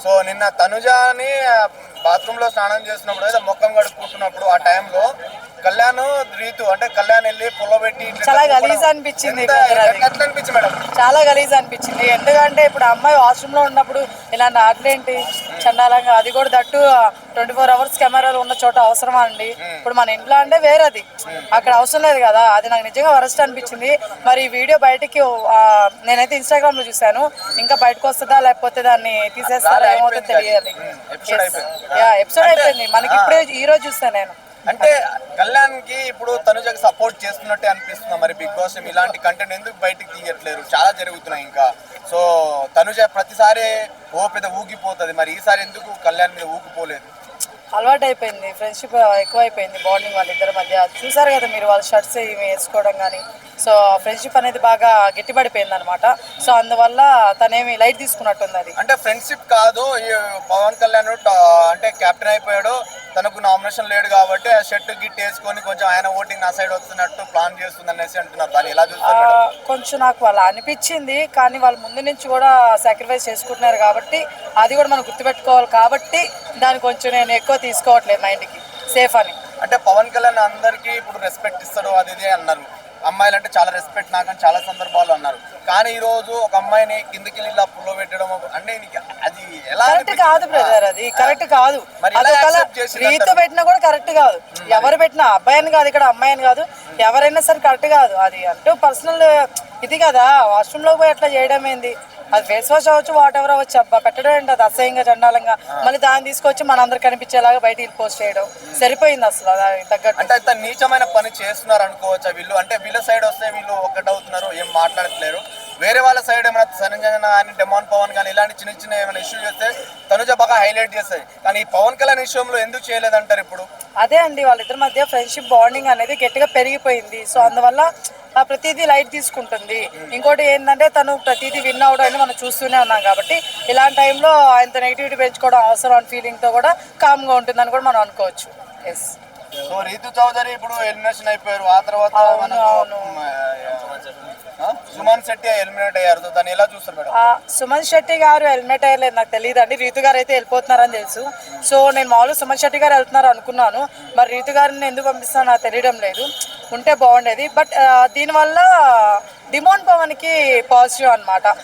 So నిన్న తనుజాని bathroom లో స్నానం చేసినప్పుడు ఏదో ముఖం కడుక్కుంటున్నప్పుడు ఆ టైంలో కళ్యాణ్ రీతు అంటే కళ్యాణ్ వెళ్ళి పొలబెట్టి చాలా గలీజ్ అనిపించింది. ఎట్లా అనిపించింది మేడం? చాలా గలీజ్ అనిపించింది. ఎందుకంటే ఇప్పుడు అమ్మాయి వాష్రూమ్ లో ఉన్నప్పుడు ఇలాంటి ఆటలేంటి చండాలంగా, అది కూడా దట్టు 24 hours కెమెరాలు ఉన్న చోట అవసరమా అండి? ఇప్పుడు మన ఇంట్లో అంటే వేరేది, అక్కడ అవసరం లేదు కదా. అది నాకు నిజంగా వరస్ట్ అనిపించింది. మరి ఈ వీడియో బయటికి నేనైతే ఇన్స్టాగ్రామ్ లో చూసాను. ఇంకా బయటకు వస్తుందా లేకపోతే దాన్ని తీసేస్తారా ఏమవుతుందో తెలియాలి. ఎపిసోడ్ అయిపోయింది మనకి, ఇప్పుడే ఈ రోజు చూస్తాను నేను. అంటే కళ్యాణ్ కి ఇప్పుడు తనుజకి సపోర్ట్ చేస్తున్నట్టే అనిపిస్తుంది. మరి బిగ్ బాస్ ఇలాంటి కంటెంట్ ఎందుకు బయటికి తీయట్లేరు? చాలా జరుగుతున్నాయి ఇంకా. సో తనుజ ప్రతిసారి పెద్ద ఊగిపోతుంది, మరి ఈసారి ఎందుకు కళ్యాణ్ మీద ఊగిపోలేదు? అలవాటు అయిపోయింది, ఫ్రెండ్షిప్ ఎక్కువైపోయింది, బాండింగ్ వాళ్ళిద్దరి మధ్య. చూసారు కదా మీరు వాళ్ళ షర్ట్స్ ఇవి వేసుకోవడం కానీ. సో ఫ్రెండ్షిప్ అనేది బాగా గట్టిపడిపోయింది అనమాట. సో అందువల్ల తనేమి లైట్ తీసుకున్నట్టుంది. అది అంటే ఫ్రెండ్షిప్ కాదు, పవన్ కళ్యాణ్ అంటే కెప్టెన్ అయిపోయాడు, తనకు నామినేషన్ లేడు కాబట్టి ఆ షర్ట్ గిట్ వేసుకొని కొంచెం ఆయన ఓటింగ్ నా సైడ్ వస్తున్నట్టు ప్లాన్ చేస్తుంది అనేసి అంటున్నారు. దాన్ని ఎలా చూస్తారు? కొంచెం నాకు అలా అనిపించింది, కానీ వాళ్ళు ముందు నుంచి కూడా సాక్రిఫైస్ చేసుకుంటున్నారు కాబట్టి అది కూడా మనం గుర్తుపెట్టుకోవాలి. కాబట్టి దాన్ని కొంచెం నేను ఎక్కువ తీసుకోవట్లేదు మైండ్కి, సేఫ్ అని. అంటే పవన్ కళ్యాణ్ అందరికీ ఇప్పుడు రెస్పెక్ట్ ఇస్తాడు అది ఇది అన్నారు. అమ్మాయిలు అంటే చాలా రెస్పెక్ట్ నాకని చాలా సందర్భాలు అన్నారు. కానీ ఈ రోజు ఒక అమ్మాయిని కిందికి ఇలా పుల్లో పెట్టడం అంటే అది ఎలా? కరెక్ట్ కాదు బ్రదర్, అది కరెక్ట్ కాదు. రీతు పెట్టినా కూడా కరెక్ట్ కాదు. ఎవరు పెట్టినా, అబ్బాయిని కాదు ఇక్కడ అమ్మాయిని కాదు, ఎవరైనా సరే కరెక్ట్ కాదు. అది అంటూ పర్సనల్ ఇది కదా. వాష్రూమ్ లో పోయి అట్లా చేయడం ఏంది? అది ఫేస్ వాష్ అవ్వచ్చు, వాట్ ఎవర్ అవ్వచ్చు. అబ్బా పెట్టడం ఏంటి అది అసహ్యంగా చండాలంగా. మళ్ళీ దాన్ని తీసుకొచ్చి మనందరు కనిపించేలాగా బయట పోస్ట్ చేయడం సరిపోయింది అసలు. అది తగ్గట్టు అంటే అంత నీచమైన పని చేస్తున్నారు అనుకోవచ్చా వీళ్ళు? అంటే వీళ్ళ సైడ్ వస్తే వీళ్ళు ఒక్కటవుతున్నారు, ఏం మాట్లాడట్లేరు. వేరే వాళ్ళ సైడ్ ఏమైనా సరంజన కానీ డెమాన్ పవన్ కానీ ఇలాంటి చిన్న చిన్న ఏమైనా ఇష్యూ చేస్తే తనుజ బాగా హైలైట్ చేస్తుంది. కానీ ఈ పవన్ కళ్యాణ్ విషయంలో ఎందుకు చేయలేదంటారు ఇప్పుడు? అదే అండి, వాళ్ళిద్దరి మధ్య ఫ్రెండ్షిప్ బాండింగ్ అనేది గట్టిగా పెరిగిపోయింది. సో అందువల్ల ప్రతిదీ లైట్ తీసుకుంటుంది. ఇంకోటి ఏంటంటే తను ప్రతిదీ విన్ అవడం మనం చూస్తూనే ఉన్నాం కాబట్టి ఇలాంటి టైంలో ఆయనతో నెగిటివిటీ పెంచుకోవడం అవసరం అని ఫీలింగ్తో కూడా కామ్గా ఉంటుందని కూడా మనం అనుకోవచ్చు. ఎస్. సో రీతు చౌదరి ఇప్పుడు ఎలిమినేషన్ అయిపోయారు. ఆ తర్వాత సుమన్ శెట్టి ఎలిమినేట్ అయ్యారు. దాన్ని ఎలా చూస్తారు మేడం? సుమన్ శెట్టి గారు ఎలిమినేట్ అయ్యలేదు నాకు తెలియదు అండి. రీతు గారు అయితే వెళ్ళిపోతున్నారని తెలుసు. సో నేను మామూలుగా సుమన్ శెట్టి గారు వెళ్తున్నారు అనుకున్నాను. మరి రీతు గారిని ఎందుకు పంపిస్తానో నాకు తెలియడం లేదు. ఉంటే బాగుండేది. బట్ దీనివల్ల డిమాండ్ పవన్కి పాజిటివ్ అనమాట.